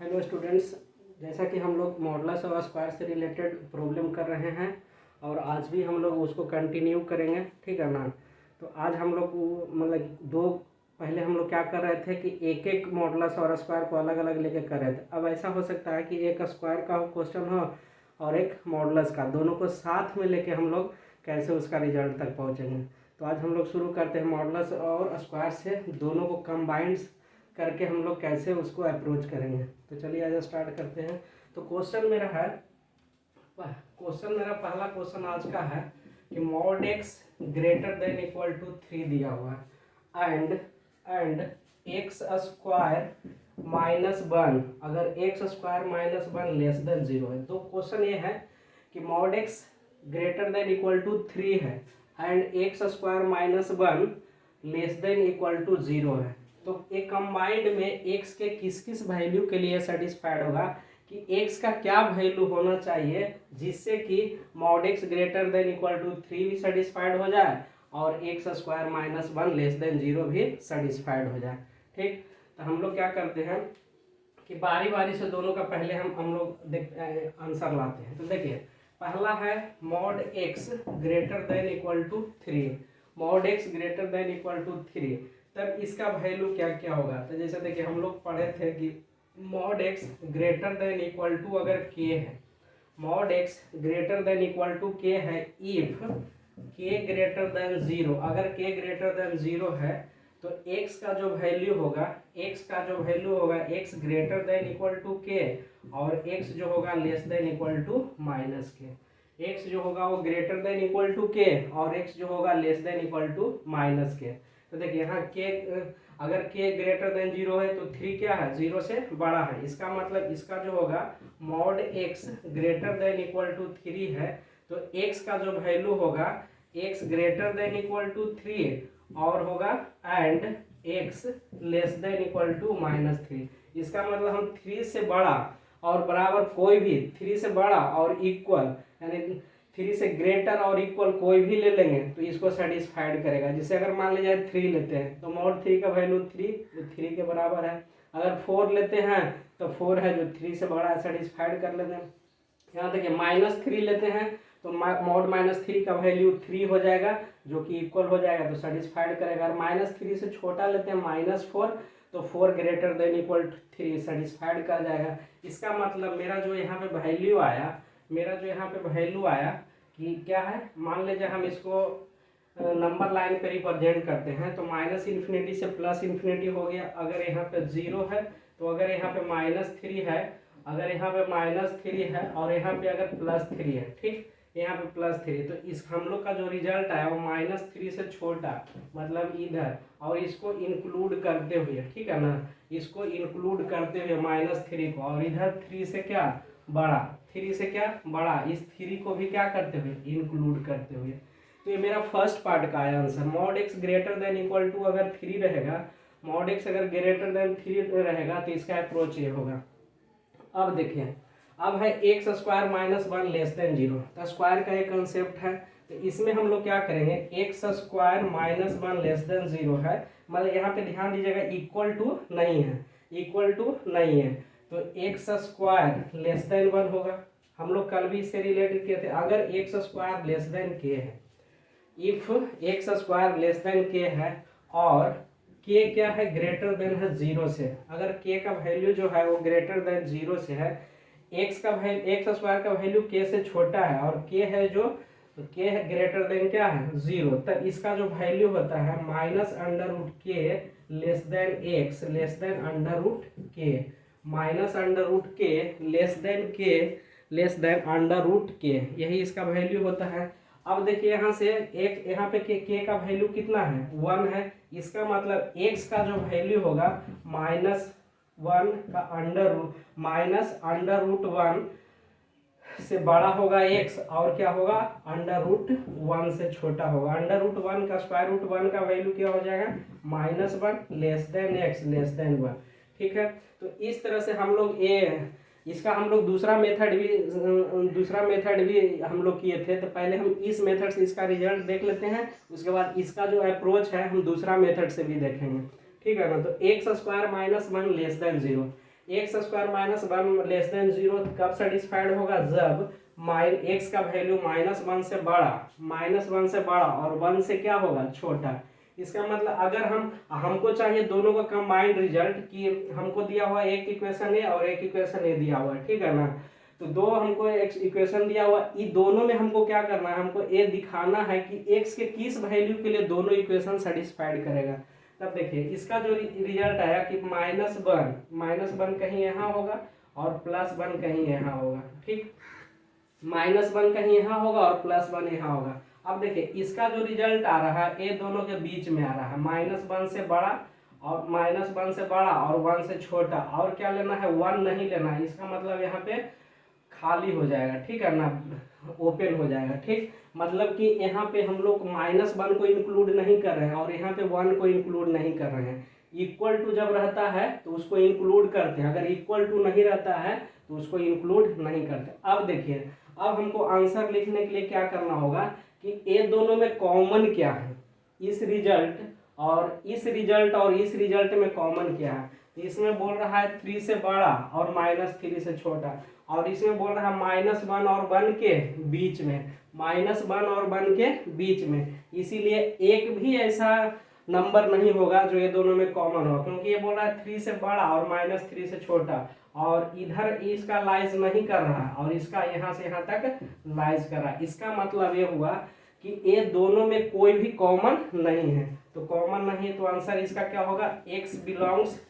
Hello students, जैसा कि हम लोग मॉडुलस और स्क्वायर से रिलेटेड प्रॉब्लम कर रहे हैं और आज भी हम लोग उसको कंटिन्यू करेंगे, ठीक है ना। तो आज हम लोग मतलब पहले हम लोग क्या कर रहे थे कि एक एक मॉडुलस और स्क्वायर को अलग अलग लेके कर रहे थे। अब ऐसा हो सकता है कि एक स्क्वायर का क्वेश्चन हो और एक मॉडुलस का, दोनों को साथ में लेके हम लोग कैसे उसका रिजल्ट तक पहुँचेंगे। तो आज हम लोग शुरू करते हैं मॉडुलस और स्क्वायर से, दोनों को कंबाइंड करके हम लोग कैसे उसको अप्रोच करेंगे। तो चलिए आज स्टार्ट करते हैं। तो क्वेश्चन मेरा पहला क्वेश्चन आज का है कि mod x greater than equal to 3 दिया हुआ है and x square minus one, अगर x square minus one less than 0 है। तो क्वेश्चन ये है कि mod x greater than equal to 3 है and x square minus one less than equal to 0 है। तो एक कंबाइंड में x के किस किस वैल्यू के लिए सेटिस्फाइड होगा कि x का क्या वैल्यू होना चाहिए जिससे कि mod x greater than equal to 3 भी सेटिस्फाइड हो जाए और x square minus one less than 0 भी सेटिस्फाइड हो जाए। ठीक, तो हम लोग क्या करते हैं कि बारी बारी से दोनों का पहले हम लोग आंसर लाते हैं। तो देखिए, पहला है mod x greater than equal to 3, mod x greater than equal to 3, तब इसका वैल्यू क्या क्या होगा। तो जैसे देखिए हम लोग पढ़े थे कि mod x greater than equal to अगर k है, mod x greater than equal to k है इफ k ग्रेटर देन 0, अगर k ग्रेटर देन 0 है तो x का जो वैल्यू होगा x greater than equal to k और x जो होगा less than equal to minus k। x जो होगा वो greater than equal to k और x जो होगा less than equal to minus k। तो देखिए यहाँ k, अगर k ग्रेटर देन 0 है तो 3 क्या है, 0 से बड़ा है। इसका मतलब इसका जो होगा mod x greater than equal to 3 है तो x का जो वैल्यू होगा x greater than equal to 3 और होगा and x less than equal to minus 3। इसका मतलब हम 3 से बड़ा और बराबर कोई भी, 3 से बड़ा और इक्वल यानी 3 से ग्रेटर और इक्वल कोई भी ले लेंगे तो इसको सेटिस्फाइड करेगा। जैसे अगर मान लीजिए 3 लेते हैं तो मॉड 3 का वैल्यू 3 जो 3 के बराबर है। अगर 4 लेते हैं तो 4 है जो 3 से बड़ा है, सेटिस्फाइड कर लेते हैं। यहाँ देखिए माइनस 3 लेते हैं तो मॉड माइनस 3 का वैल्यू 3 हो जाएगा जो कि इक्वल हो जाएगा तो सेटिस्फाइड करेगा। अगर माइनस 3 से छोटा लेते हैं माइनस 4 तो 4 greater than equal to 3 satisfied कर जाएगा। इसका मतलब मेरा जो यहाँ पे वैल्यू आया कि क्या है, मान लीजिए हम इसको नंबर लाइन पे रिप्रेजेंट करते हैं तो माइनस इन्फिनिटी से प्लस इन्फिनिटी हो गया। अगर यहाँ पे 0 है तो अगर यहाँ पे माइनस 3 है, अगर यहाँ पे माइनस 3 है और यहाँ पे अगर प्लस 3 है, ठीक, यहाँ पे प्लस 3, तो इस हम लोग का जो रिजल्ट आया वो माइनस 3 से छोटा मतलब इधर और इसको इंक्लूड करते हुए, ठीक है ना, इसको इंक्लूड करते हुए माइनस 3 को और इधर 3 से क्या बड़ा, 3 से क्या बड़ा, इस 3 को भी क्या करते हुए इंक्लूड करते हुए। तो ये मेरा फर्स्ट पार्ट का आया answer. Mod x greater than equal to अगर 3 रहेगा, मॉड एक्स अगर ग्रेटर देन 3 रहेगा तो इसका अप्रोच ये होगा। अब देखिए, अब है x square minus one less than 0, तो स्क्वायर का एक कंसेप्ट है। तो इसमें हम लोग क्या करेंगे, x square minus one less than 0 है, मतलब यहाँ पे ध्यान दीजिएगा इक्वल टू नहीं है, तो एक्स स्क्वायर लेस देन 1 होगा। हम लोग कल भी इससे रिलेटेड किए थे। अगर एक्स स्क्वायर लेस देन के है, if x square less then के है और के क्या है ग्रेटर देन है 0 से, अगर के का वैल्यू जो है वो ग्रेटर देन 0 से है, एक्स स्क्वायर का वैल्यू के से छोटा है और के है जो के है ग्रेटर देन क्या है 0, तब इसका जो वैल्यू होता है minus under root k less than x less than under root k, minus under root k less than under root k, यही इसका वैल्यू होता है। अब देखिए यहाँ से एक यहाँ पे के का वैल्यू कितना है 1 है, इसका मतलब x का जो वैल्यू होगा माइनस वन का माइनस अंडर रूट 1 से बड़ा होगा x और क्या होगा अंडर रूट 1 से छोटा होगा। अंडर रूट 1 का स्क्वायर रूट 1 का वैल्यू क्या हो जाएगा minus one less than x less then 1, ठीक है। तो इस तरह से हम लोग इसका हम लोग दूसरा मेथड भी हम लोग किए थे। तो पहले हम इस मेथड से इसका रिजल्ट देख लेते हैं, उसके बाद इसका जो अप्रोच है हम दूसरा मेथड से भी देखेंगे, ठीक है ना। तो x square minus one less than 0, x square minus one less than zero कब सेटिस्फाइड होगा, जब एक्स का वैल्यू -1 से बड़ा, -1 से बड़ा और 1 से क्या होगा, छोटा। इसका मतलब अगर हमको चाहिए दोनों का कंबाइंड रिजल्ट, कि हमको दिया हुआ एक इक्वेशन ए और एक इक्वेशन ए दिया हुआ है, ठीक है ना। तो दो हमको एक इक्वेशन दिया हुआ, इन दोनों में हमको क्या करना है, हमको ये दिखाना है कि एक्स के किस वैल्यू के लिए दोनों इक्वेशन सेटिस्फाइड करेगा। तब देखिए इसका जो रिजल्ट आया कि -1 कहीं यहाँ होगा और +1 कहीं यहाँ होगा, ठीक। -1 कहीं यहाँ होगा और +1 यहाँ होगा। अब देखिए इसका जो रिजल्ट आ रहा है ये दोनों के बीच में आ रहा है, -1 से बड़ा और -1 से बड़ा और 1 से छोटा, और क्या लेना है, 1 नहीं लेना है। इसका मतलब यहाँ पे खाली हो जाएगा, ठीक है ना, ओपन हो जाएगा, ठीक। मतलब कि यहाँ पे हम लोग -1 को इंक्लूड नहीं कर रहे हैं और यहाँ पे 1 को इंक्लूड नहीं कर रहे हैं। इक्वल टू जब रहता है तो उसको इंक्लूड करते हैं, अगर इक्वल टू नहीं रहता है तो उसको इंक्लूड नहीं करते। अब देखिए अब हमको आंसर लिखने के लिए क्या करना होगा कि ये दोनों में कॉमन क्या है, इस रिजल्ट और इस रिजल्ट में कॉमन क्या है। तो इसमें बोल रहा है 3 से बड़ा और -3 से छोटा, और इसमें बोल रहा है -1 और 1 के बीच में, -1 और 1 के बीच में। इसीलिए एक भी ऐसा नंबर नहीं होगा जो ये दोनों में कॉमन हो, क्योंकि ये बोल रहा है 3 से बड़ा और -3 से छोटा, और इधर इसका लाइज नहीं कर रहा और इसका यहाँ से यहाँ तक लाइज कर रहा है। इसका मतलब ये हुआ कि ये दोनों में कोई भी कॉमन नहीं है। तो कॉमन नहीं है तो आंसर इसका क्या होगा, x बिलोंग्स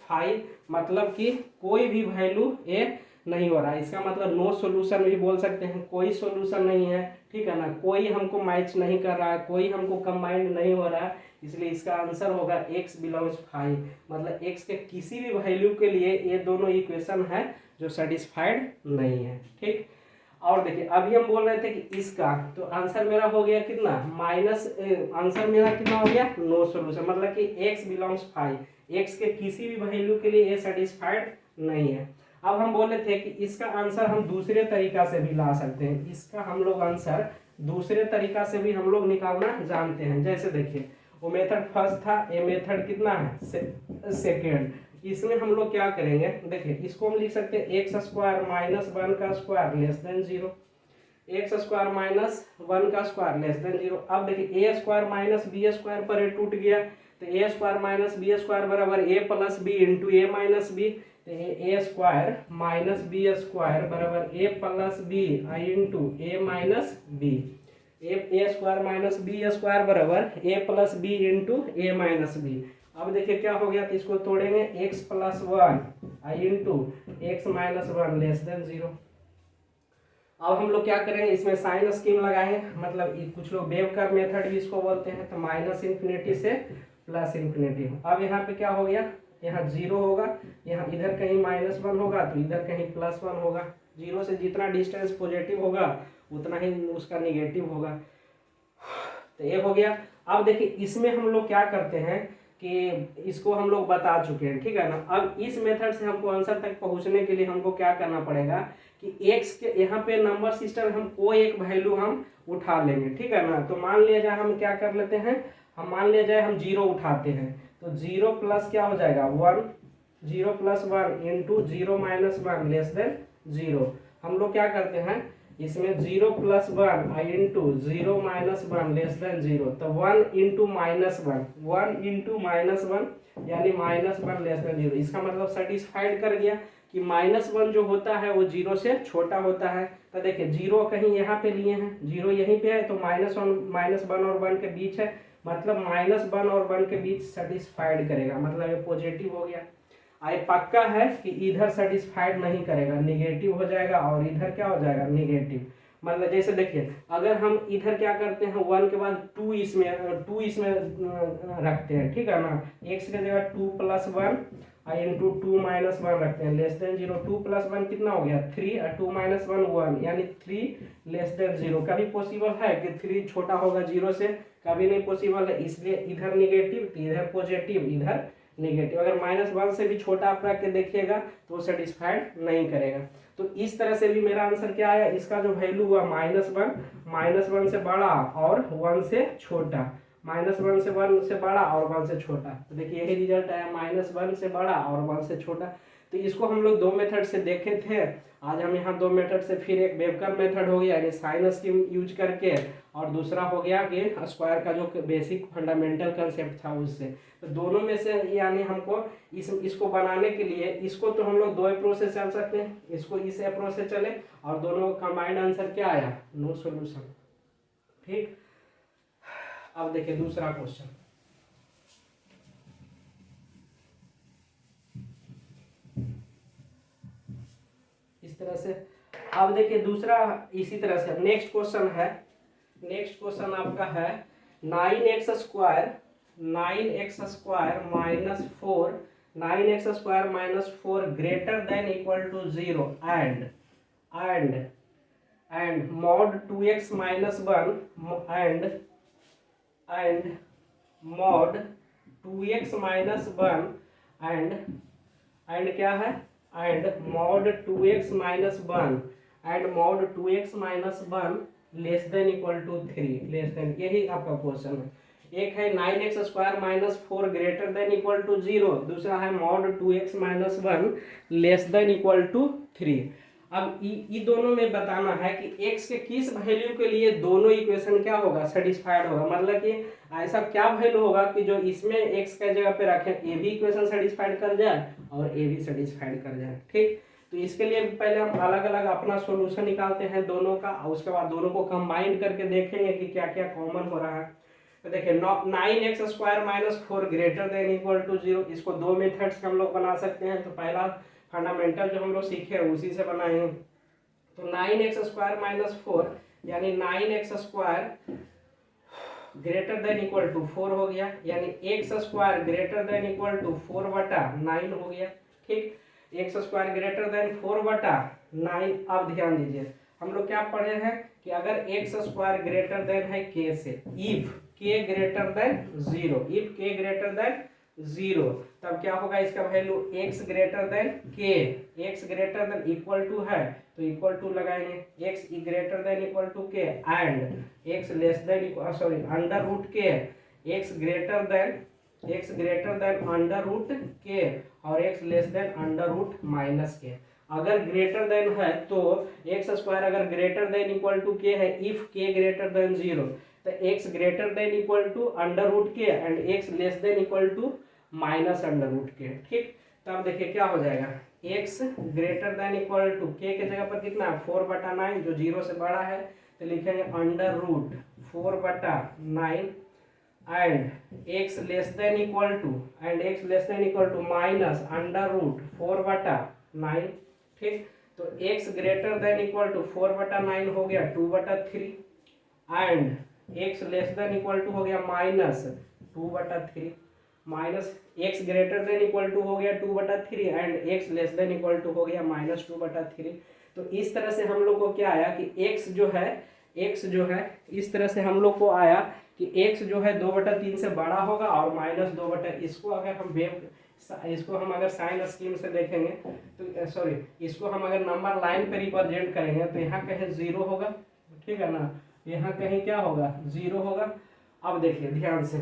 5, मतलब कि कोई भी वैल्यू ए नहीं हो रहा है। इसका मतलब नो सॉल्यूशन भी बोल सकते हैं, कोई सॉल्यूशन नहीं है, ठीक है ना, कोई हमको मैच नहीं कर रहा है, कोई हमको कंबाइंड नहीं हो रहा है। इसलिए इसका आंसर होगा x बिलोंग्स 5, मतलब x के किसी भी वैल्यू के लिए ये दोनों इक्वेशन है जो सेटिस्फाइड नहीं है, ठीक। और देखिए अभी हम बोल रहे थे कि इसका, तो आंसर मेरा हो गया कितना, आंसर मेरा कितना हो गया, नो सॉल्यूशन, मतलब कि x बिलोंग्स 5, x के किसी भी वैल्यू के लिए ये सेटिस्फाइड नहीं है। अब हम बोले थे कि इसका आंसर हम दूसरे तरीका से भी ला सकते हैं, इसका हम लोग आंसर दूसरे तरीका से भी हम लोग निकालना जानते हैं। जैसे देखिए वो मेथड फर्स्ट था, ये मेथड कितना है, सेकेंड। इसमें हम लोग क्या करेंगे, देखिए इसको हम लिख सकते हैं x स्क्वायर -1 का square less than 0, x square -1 का स्क्वायर लेस देन 0। अब देखिए a square minus b square पर ये टूट गया, तो a square minus b square बराबर a plus b into a minus b, तो a square minus b square बराबर a plus b into a minus b, a square minus b square बराबर a plus b into a minus b. अब देखिए क्या हो गया, तो इसको तोड़ेंगे, x plus 1 into x minus 1 less than 0। अब हम लोग क्या करेंगे, इसमें साइन स्कीम लगाएंगे, मतलब कुछ लोग वेव कर्व मेथड भी इसको बोलते हैं, तो -∞ से +∞। अब यहाँ पे क्या हो गया, यहाँ 0 होगा, यहाँ इधर कहीं -1 होगा तो इधर कहीं +1 होगा। 0 से जितना डिस्टेंस पॉजिटिव होगा उतना ही उसका निगेटिव होगा। तो ये हो गया। अब देखिए इसमें हम लोग क्या करते हैं कि इसको हम लोग बता चुके हैं, ठीक है ना। अब इस मेथड से हमको आंसर तक पहुंचने के लिए हमको क्या करना पड़ेगा कि x के यहाँ पे नंबर सिस्टम हम कोई एक वैल्यू हम उठा लेंगे, ठीक है ना। तो मान लिया जाए हम क्या कर लेते हैं, हम मान लिया जाए हम 0 उठाते हैं, तो 0 प्लस क्या हो जाएगा 1, 0 plus 1 into 0 minus 1 less than 0। हम लोग क्या करते हैं इसमें 0 plus 1 into 0 minus 1 less than 0, तो 1 इंटू -1, 1 इंटू -1 यानी -1 लेस देन 0। इसका मतलब सेटिस्फाइड कर गया कि -1 जो होता है वो 0 से छोटा होता है। तो देखिए 0 कहीं यहाँ पे लिए हैं, 0 यहीं पे है, तो -1 और 1 के बीच है, मतलब -1 और 1 के बीच सेटिस्फाइड करेगा, मतलब ये पॉजिटिव हो गया। आई पक्का है कि इधर सेटिस्फाइड नहीं करेगा, निगेटिव हो जाएगा, और इधर क्या हो जाएगा निगेटिव। मतलब जैसे देखिए अगर हम इधर क्या करते हैं 1 के बाद 2 इसमें रखते हैं, ठीक है ना, x की जगह 2 प्लस 1 इंटू 2 माइनस 1 रखते हैं लेस देन 0। 2 प्लस 1 कितना हो गया 3 और 2 माइनस 1 1, यानी 3 लेस देन 0। कभी पॉसिबल है कि 3 छोटा होगा 0 से, कभी नहीं पॉसिबल है, इसलिए इधर निगेटिव इधर पॉजिटिव इधर नेगेटिव। अगर -1 से भी छोटा आप रख के देखिएगा तो वो सेटिस्फाइड नहीं करेगा। तो इस तरह से भी मेरा आंसर क्या आया, इसका जो वैल्यू हुआ -1 से बड़ा और 1 से छोटा, -1 से 1 से बड़ा और 1 से छोटा। तो देखिए यही रिजल्ट आया, -1 से बड़ा और 1 से छोटा। तो इसको हम लोग दो मेथड से देखे थे। आज हम यहाँ दो मेथड से, फिर एक वेवकर मेथड हो गया यानी साइन स्कीम यूज करके, और दूसरा हो गया कि स्क्वायर का जो बेसिक फंडामेंटल कंसेप्ट था उससे। तो दोनों में से यानी हमको इसको बनाने के लिए, इसको तो हम लोग दो अप्रोच से चल सकते हैं, इसको इस अप्रोच से चले, और दोनों कंबाइंड आंसर क्या आया, नो सॉल्यूशन। ठीक, अब देखिए दूसरा क्वेश्चन। इस तरह से अब देखिए दूसरा इसी तरह से नेक्स्ट क्वेश्चन है। नेक्स्ट क्वेश्चन आपका है 9x square -4 9x square -4 greater than equal to 0 and mod 2x -1 and mod 2x -1 and क्या है, and mod 2x -1 and mod 2x -1 less than equal to 3, less than, यही आपका question है। एक है 9x square -4 greater than equal to 0, दूसरा है mod 2x -1 less than equal to 3। अब ये दोनों में बताना है कि x के किस वैल्यू के लिए दोनों इक्वेशन क्या होगा, सेटिस्फाइड होगा। मतलब कि ऐसा क्या वैल्यू होगा कि जो इसमें x के जगह पे रखें ये भी इक्वेशन सेटिस्फाइड कर जाए और ये भी सेटिस्फाइड कर जाए। ठीक, तो इसके लिए पहले हम अलग अलग अपना सॉल्यूशन निकालते हैं दोनों का, और उसके बाद दोनों को कंबाइन करके देखेंगे कि क्या क्या कॉमन हो रहा है। तो देखिए 9x square -4 greater than equal to 0, इसको दो मेथड से हम लोग बना सकते हैं। तो पहला फंडामेंटल जो हम लोग सीखे उसी से बनाएंगे। तो 9x स्क्वायर -4 यानी 9x square greater than equal to 4 हो गया, यानी x square greater than equal to 4/9 हो गया। ठीक, x स्क्वायर ग्रेटर देन 4/9। अब ध्यान दीजिए हम लोग क्या पढ़े हैं कि अगर x स्क्वायर ग्रेटर देन है k से, if k greater than 0, if k greater than 0, तब क्या होगा, इसका value x greater than k, x greater than equal to है तो इक्वल टू लगाएंगे, x greater than equal to k and x less than sorry under root k, x greater than under root k और x less than under root minus k। अगर greater than है तो x square अगर greater than equal to k है, if k greater than 0, तो x greater than equal to under root k and x less than equal to minus under root k। ठीक, तब देखिए क्या हो जाएगा, x greater than equal to k के जगह पर कितना है 4/9, जो 0 से बड़ा है तो लिखेंगे under root 4/9 and x less than equal to minus under root 4/9। ठीक, तो x greater than equal to 4/9 हो गया 2/3 and x less than equal to हो गया minus 2/3, minus x greater than equal to हो गया 2/3 and x less than equal to हो गया माइनस 2/3। तो इस तरह से हम लोग को क्या आया कि x जो है इस तरह से हम लोग को आया कि x जो है 2/3 से बड़ा होगा और माइनस 2/, इसको हम अगर साइन स्कीम से देखेंगे तो सॉरी इसको हम अगर नंबर लाइन पे रिप्रेजेंट करेंगे तो यहाँ कहीं 0 होगा, ठीक है ना, यहाँ कहीं क्या होगा 0 होगा। अब देखिए ध्यान से,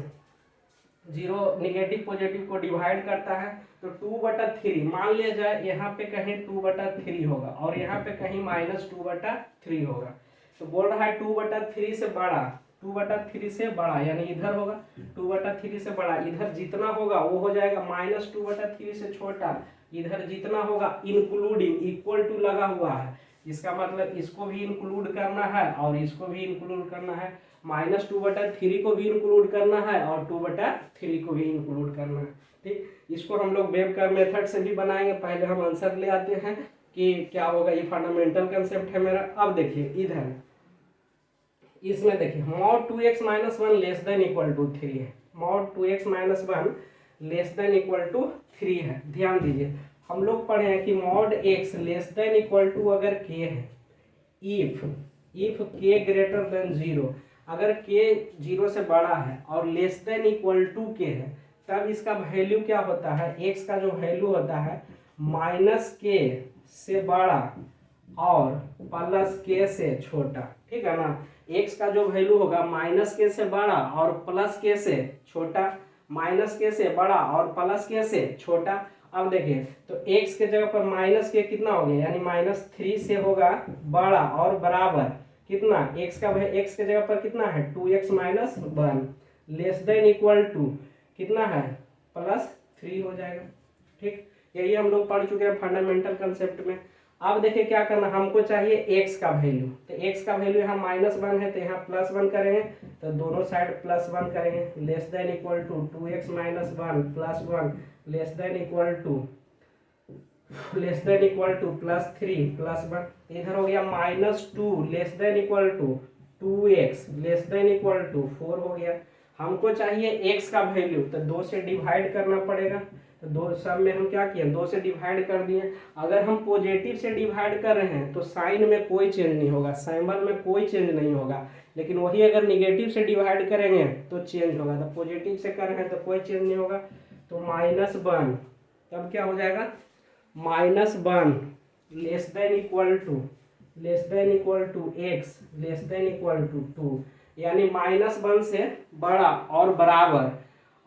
0 निगेटिव पॉजिटिव को डिवाइड करता है तो 2/3 मान लिया जाए, यहाँ पे कहीं 2/3 होगा और यहाँ पे कहीं -2/3 होगा। तो बोल रहा है 2/3 से बड़ा, 2/3 से बड़ा यानी इधर होगा 2/3 से बड़ा, इधर जितना होगा वो हो जाएगा -2/3 से छोटा, इधर जितना होगा इंक्लूडिंग इक्वल टू लगा हुआ है, इसका मतलब इसको भी इंक्लूड करना है और इसको भी इंक्लूड करना है, -2/3 को भी इंक्लूड करना है और 2/3 को भी इंक्लूड करना है। ठीक, इसको हम लोग वेवकर मेथड से भी बनाएंगे। पहले हम आंसर ले आते हैं कि क्या होगा, ये फंडामेंटल कंसेप्ट है मेरा। अब देखिए इधर इसमें देखिए mod 2x - 1 less than equal to 3 है, mod 2x - 1 less than equal to 3 है। ध्यान दीजिए हम लोग पढ़े हैं कि mod x less than equal to अगर k है, इफ k ग्रेटर देन 0, अगर k 0 से बड़ा है और less than equal to k है, तब इसका वैल्यू क्या होता है, x का जो वैल्यू होता है -k से बड़ा और +k से छोटा। ठीक है ना, x का जो वैल्यू होगा माइनस के से बड़ा और प्लस के से छोटा, माइनस के से बड़ा और प्लस के से छोटा। अब देखिए तो x के जगह पर माइनस के कितना हो गया, यानी -3 से होगा बड़ा और बराबर कितना, x के जगह पर कितना है 2x - 1 less than equal to कितना है +3 हो जाएगा। ठीक, यही हम लोग पढ़ चुके हैं फंडामेंटल कंसेप्ट में। अब देखिए क्या करना, हमको चाहिए x का वैल्यू, तो x का वैल्यू यहाँ -1 है तो यहाँ +1 करेंगे, तो दोनों साइड +1 करेंगे less than equal to 2x - 1 +1 less than equal to +3 +1, इधर हो गया -2 less than equal to 2x less than equal to 4 हो गया। हमको चाहिए x का वैल्यू, तो 2 से डिवाइड करना पड़ेगा, तो दो सब में हम क्या किए 2 से डिवाइड कर दिए। अगर हम पॉजिटिव से डिवाइड कर रहे हैं तो साइन में कोई चेंज नहीं होगा, सिंबल में कोई चेंज नहीं होगा, लेकिन वही अगर निगेटिव से डिवाइड करेंगे तो चेंज होगा। तो पॉजिटिव से कर रहे हैं तो कोई चेंज नहीं होगा, तो -1 तब क्या हो जाएगा -1 less than equal to x less than equal to 2, यानी -1 से बड़ा और बराबर,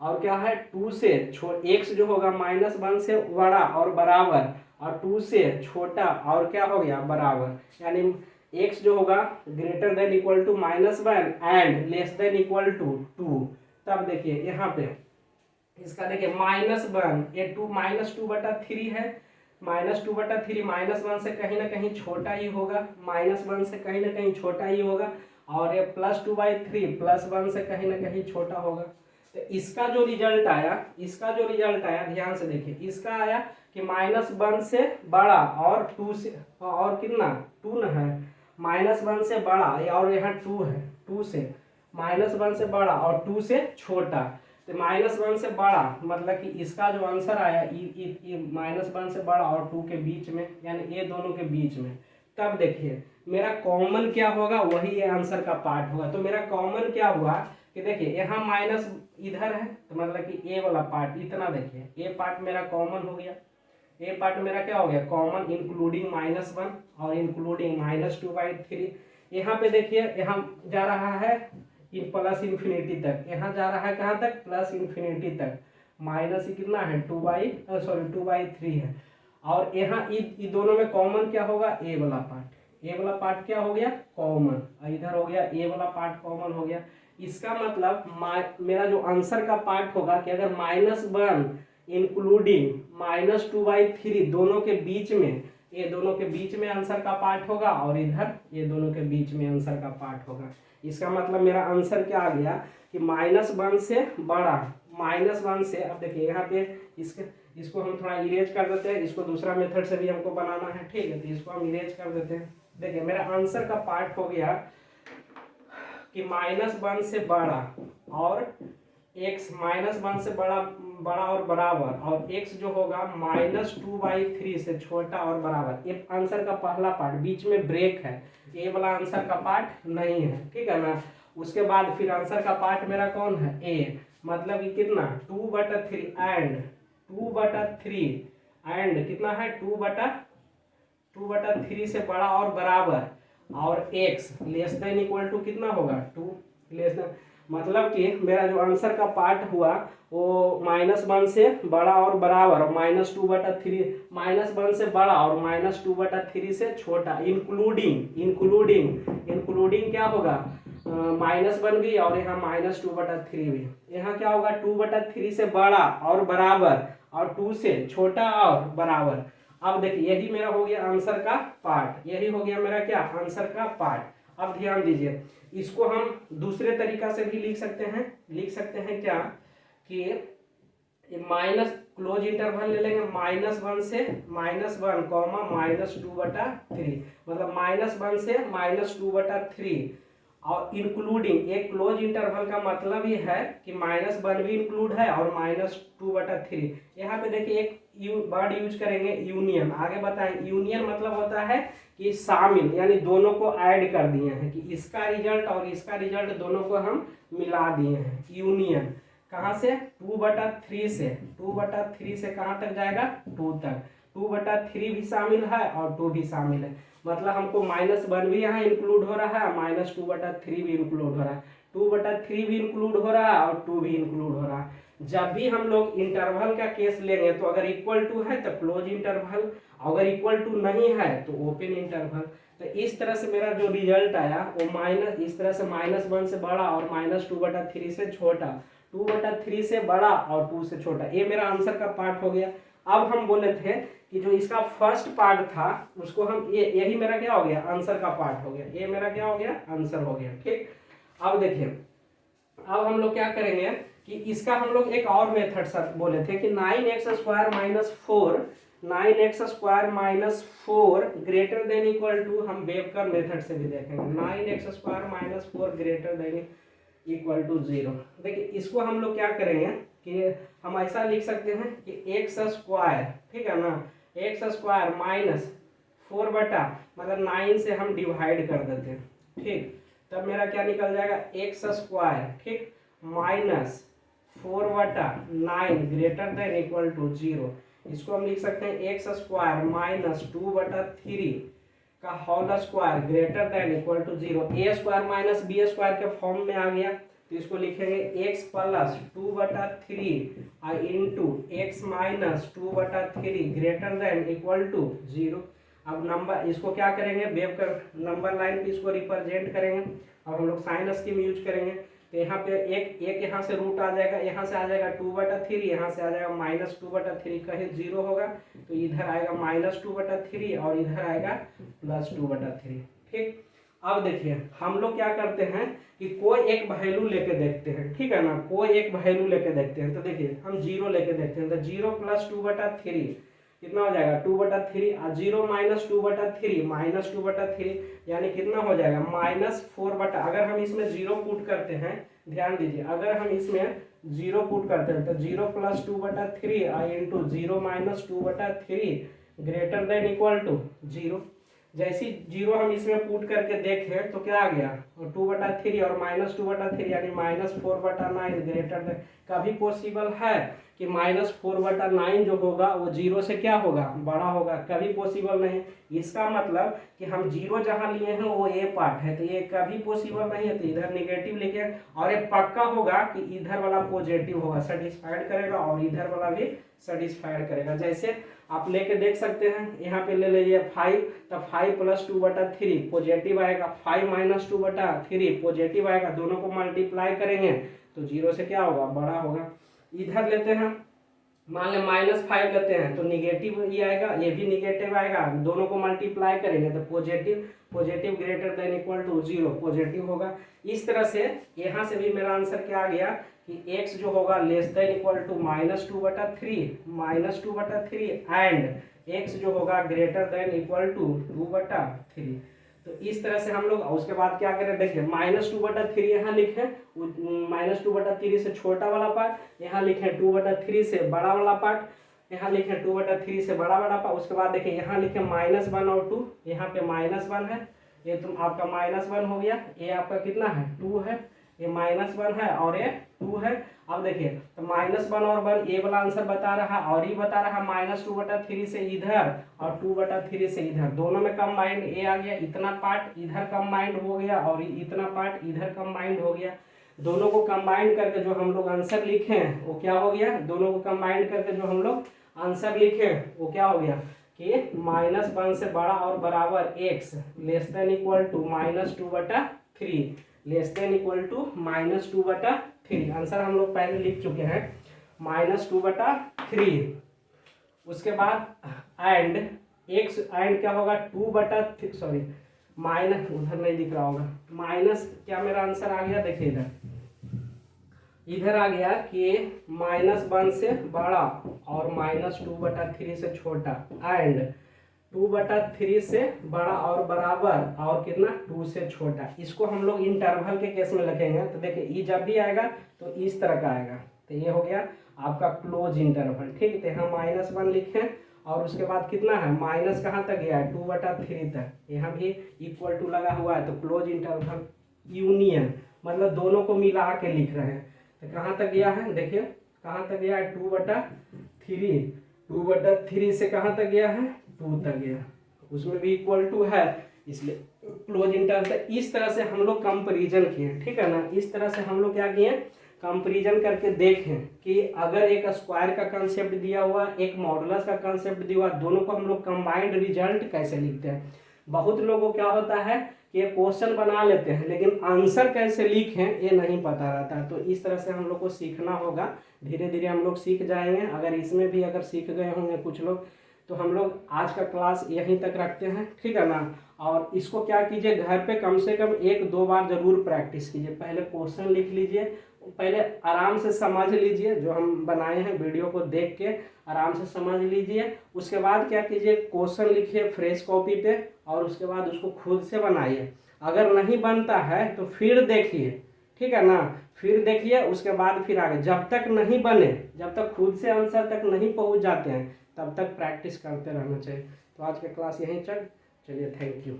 और क्या है 2 से x जो होगा -1 से बड़ा और बराबर और 2 से छोटा और क्या हो गया बराबर, यानी x जो होगा greater than equal to -1 and less than equal to 2। तब देखिए यहाँ पे इसका देखिए -1 ये -2/3 है, -2/3 -1 से कहीं ना कहीं छोटा ही होगा, -1 से कहीं ना कहीं छोटा ही होगा, और ये +2/3 +1 से कहीं ना कहीं छोटा होगा। तो इसका जो रिजल्ट आया ध्यान से देखिए, इसका आया कि -1 से बड़ा और 2 से और कितना 2 न है, -1 से बड़ा और यहाँ 2 है, 2 से -1 से बड़ा और 2 से छोटा, तो -1 से बड़ा मतलब कि इसका जो आंसर आया -1 से बड़ा और 2 के बीच में, यानी ये दोनों के बीच में। तब देखिए मेरा कॉमन क्या होगा, वही ये आंसर का पार्ट होगा। तो मेरा कॉमन क्या हुआ कि देखिए यहाँ माइनस इधर है, तो मतलब कि ए वाला पार्ट इतना, देखिए ए पार्ट मेरा कॉमन हो गया, ए पार्ट मेरा क्या हो गया कॉमन, इंक्लूडिंग -1 और इंक्लूडिंग -2/3। यहाँ पे देखिए यहाँ जा रहा है प्लस इन्फिनिटी तक, यहाँ जा रहा है कहाँ तक +∞ तक, माइनस कितना है 2/3 है, और यहाँ ये दोनों में कॉमन क्या होगा ए वाला पार्ट क्या हो गया कॉमन, इधर हो गया ए वाला पार्ट कॉमन हो गया। इसका मतलब मेरा जो आंसर का पार्ट होगा कि अगर -1 इंक्लूडिंग -2/3 दोनों के बीच में, ये दोनों के बीच में आंसर का पार्ट होगा, और इधर ये दोनों के बीच में आंसर का पार्ट होगा। इसका मतलब मेरा आंसर क्या आ गया कि -1 से बड़ा, -1 से, अब देखिए यहाँ पे इसको हम थोड़ा इरेज कर देते हैं, इसको दूसरा मेथड से भी हमको बनाना है, ठीक है, तो इसको हम इरेज कर देते हैं। देखिए मेरा आंसर का पार्ट हो गया कि -1 से बड़ा और x -1 से बड़ा और बराबर, और x जो होगा -2/3 से छोटा और बराबर। ये आंसर का पहला पार्ट, बीच में ब्रेक है, ये वाला आंसर का पार्ट नहीं है, ठीक है ना। उसके बाद फिर आंसर का पार्ट मेरा कौन है ए, मतलब कि कितना 2/3 एंड 2/3 एंड कितना है 2/3 से बड़ा और बराबर, और x less than equal to कितना होगा 2 लेस देन, मतलब कि मेरा जो आंसर का पार्ट हुआ वो -1 से बड़ा और बराबर, और -2/3 -1 से बड़ा और -2/3 से छोटा, इंक्लूडिंग क्या होगा -1 भी और यहाँ -2/3 भी। यहाँ क्या होगा 2/3 से बड़ा और बराबर और 2 से छोटा और बराबर। अब देखिए यही मेरा हो गया आंसर का पार्ट, यही हो गया मेरा क्या आंसर का पार्ट। अब ध्यान दीजिए, इसको हम दूसरे तरीका से भी लिख सकते हैं क्या कि माइनस क्लोज इंटरवल ले लेंगे, -1 से -1 कॉमा -2/3, मतलब -1 से -2/3, और इंक्लूडिंग एक क्लोज इंटरवल का मतलब ये है कि -1 भी इंक्लूड है और -2/3। यहाँ पे देखिए एक वर्ड यूज करेंगे यूनियन, आगे बताएं। यूनियन मतलब होता है कि शामिल, यानी दोनों को ऐड कर दिए हैं, कि इसका रिजल्ट और इसका रिजल्ट दोनों को हम मिला दिए हैं। यूनियन कहाँ से 2/3 से कहाँ तक जाएगा 2 तक, 2/3 भी शामिल है और 2 भी शामिल है, मतलब हमको -1 भी यहाँ इंक्लूड हो रहा है, -2/3 भी इंक्लूड हो रहा है, 2/3 भी इंक्लूड हो रहा है और 2 भी इंक्लूड हो रहा है। जब भी हम लोग इंटरवल का केस लेंगे तो अगर इक्वल टू है तो क्लोज इंटरवल, अगर इक्वल टू नहीं है तो ओपन इंटरवल। तो इस तरह से मेरा जो रिजल्ट आया वो माइनस, इस तरह से -1 से बड़ा और -2/3 से छोटा, 2/3 से बड़ा और 2 से छोटा, ये मेरा आंसर का पार्ट हो गया। अब हम बोले थे कि जो इसका फर्स्ट पार्ट था उसको हम यही मेरा क्या हो गया, आंसर का पार्ट हो गया, ये मेरा क्या हो गया, आंसर हो गया। ठीक, अब देखिए, अब हम लोग क्या करेंगे कि इसका हम लोग एक और मेथड सर बोले थे कि 9x² - 4 greater than equal to, हम वेवकर मेथड से भी देखेंगे, 9x² - 4 greater than equal to 0। देखिए इसको हम लोग क्या करेंगे कि हम ऐसा लिख सकते हैं कि x², ठीक है ना, x² माइनस 4 बटा, मतलब 9 से हम डिवाइड कर देते हैं। ठीक, तब मेरा क्या निकल जाएगा, x², ठीक, minus 4/9 greater than equal to 0। इसको हम लिख सकते हैं x² माइनस 2/3 का whole square greater than equal to 0। a² minus b² के फॉर्म में आ गया तो इसको लिखेंगे x plus 2/3 into x minus 2/3 greater than equal to 0। अब नंबर, इसको क्या करेंगे, वेव कर नंबर लाइन पे इसको रिप्रेजेंट करेंगे। अब हम लोग साइन स्कीम यूज करेंगे तो यहाँ पे एक यहाँ से रूट आ जाएगा, यहाँ से आ जाएगा 2/3, यहाँ से आ जाएगा -2/3, कहीं 0 होगा तो इधर आएगा -2/3 और इधर आएगा +2/3। ठीक, अब देखिए हम लोग क्या करते हैं कि कोई एक वैल्यू लेके देखते हैं, ठीक है ना, कोई एक वैल्यू लेके देखते हैं। तो देखिए हम 0 लेके देखते हैं, तो 0 + 2/3 कितना हो जाएगा, 2/3, और 0 - 2/3 -2/3 यानी कितना हो जाएगा, -4, अगर हम इसमें 0 पुट करते हैं, ध्यान दीजिए, अगर हम इसमें 0 पुट करते हैं तो 0 + 2/3 into 0 - 2/3 greater than equal to 0। जैसी 0 हम इसमें पुट करके देखें तो क्या आ गया, 2/3 और -2/3 यानी -4/9 ग्रेटर देन। कभी पॉसिबल है कि -4/9 जो होगा वो 0 से क्या होगा, बड़ा होगा, कभी पॉसिबल नहीं। इसका मतलब कि हम 0 जहाँ लिए हैं वो ए पार्ट है, तो ये कभी पॉसिबल नहीं है, तो इधर निगेटिव लिखे, और ये पक्का होगा कि इधर वाला पॉजिटिव होगा, सेटिस्फाइड करेगा, और इधर वाला भी सेटिस्फाइड करेगा। जैसे आप लेके देख सकते हैं, यहाँ पे ले लीजिए 5, तब 5 + 2/3 पॉजिटिव आएगा, 5 - 2/3 पॉजिटिव आएगा, दोनों को मल्टीप्लाई करेंगे तो 0 से क्या होगा, बड़ा होगा। इधर लेते हैं, मान लें -5 लेते हैं तो निगेटिव ही आएगा, ये भी निगेटिव आएगा, दोनों को मल्टीप्लाई करेंगे तो positive greater than equal to 0 positive होगा। इस तरह से यहाँ से भी मेरा आंसर क्या आ गया कि x जो होगा less than equal to -2/3 and x जो होगा ग्रेटर देन इक्वल टू 2/3। तो इस तरह से हम लोग, उसके बाद क्या करें, देखिए -2/3 यहाँ लिखें, -2/3 से छोटा वाला पार्ट, यहाँ लिखें 2/3 से बड़ा वाला पार्ट, यहाँ लिखें 2/3 से बड़ा वाला पार्ट। उसके बाद देखिए यहाँ लिखें -1 और 2, यहाँ पे -1 है, ये तुम आपका -1 हो गया, ये आपका कितना है, 2 है, ये -1 है और ये 2 है। अब देखिए तो -1 और 1 ए वाला आंसर बता रहा, और ये बता रहा -2/3 से इधर और 2/3 से इधर, दोनों में कंबाइंड ए आ गया, इतना पार्ट इधर कंबाइंड हो गया और इतना पार्ट इधर कंबाइंड हो गया। दोनों को कंबाइंड करके जो हम लोग आंसर लिखे वो क्या हो गया, दोनों को कंबाइंड करके जो हम लोग आंसर लिखे वो क्या हो गया कि -1 से बड़ा और बराबर x less than equal to -2/3 less than equal to -2/3। Answer हम लोग पहले लिख चुके हैं -2/3। उसके बाद एंड x एंड क्या होगा 2/3, सॉरी माइनस, उधर नहीं दिख रहा होगा, माइनस क्या मेरा आंसर आ गया, देखिए इधर आ गया कि -1 से बड़ा और -2/3 से छोटा एंड 2/3 से बड़ा और बराबर और कितना 2 से छोटा। इसको हम लोग इंटरवल के केस में लिखेंगे तो देखिए ये जब भी आएगा तो इस तरह का आएगा, तो ये हो गया आपका क्लोज इंटरवल। ठीक है, यहाँ -1 लिखें और उसके बाद कितना है, माइनस कहाँ तक गया है 2/3 तक, यहाँ भी इक्वल टू लगा हुआ है, तो क्लोज इंटरवल यूनियन मतलब दोनों को मिला के लिख रहे हैं। तो कहाँ तक गया है, देखिए कहाँ तक गया है 2/3 2/3 से कहाँ तक गया है, 2 तक गया, उसमें भी इक्वल टू है, इसलिए क्लोज इंटरवल। इस तरह से हम लोग कंपेरिजन किए, ठीक है ना। इस तरह से हम लोग क्या किए, कंपेरिजन करके देखें कि अगर एक स्क्वायर का कंसेप्ट दिया हुआ, एक मॉडुलस का कंसेप्ट दिया हुआ, दोनों को हम लोग कंबाइंड रिजल्ट कैसे लिखते हैं। बहुत लोगों को क्या होता है कि ये क्वेश्चन बना लेते हैं लेकिन आंसर कैसे लिखें ये नहीं पता रहता है। तो इस तरह से हम लोग को सीखना होगा, धीरे धीरे हम लोग सीख जाएंगे। अगर इसमें भी अगर सीख गए होंगे कुछ लोग, तो हम लोग आज का क्लास यहीं तक रखते हैं, ठीक है ना। और इसको क्या कीजिए, घर पे कम से कम 1-2 बार जरूर प्रैक्टिस कीजिए। पहले क्वेश्चन लिख लीजिए, पहले आराम से समझ लीजिए, जो हम बनाए हैं वीडियो को देख के आराम से समझ लीजिए। उसके बाद क्या कीजिए, क्वेश्चन लिखिए फ्रेश कॉपी पे और उसके बाद उसको खुद से बनाइए। अगर नहीं बनता है तो फिर देखिए, ठीक है ना, फिर देखिए, उसके बाद फिर आगे। जब तक नहीं बने, जब तक खुद से आंसर तक नहीं पहुंच जाते हैं, तब तक प्रैक्टिस करते रहना चाहिए। तो आज का क्लास यहीं चलिए, थैंक यू।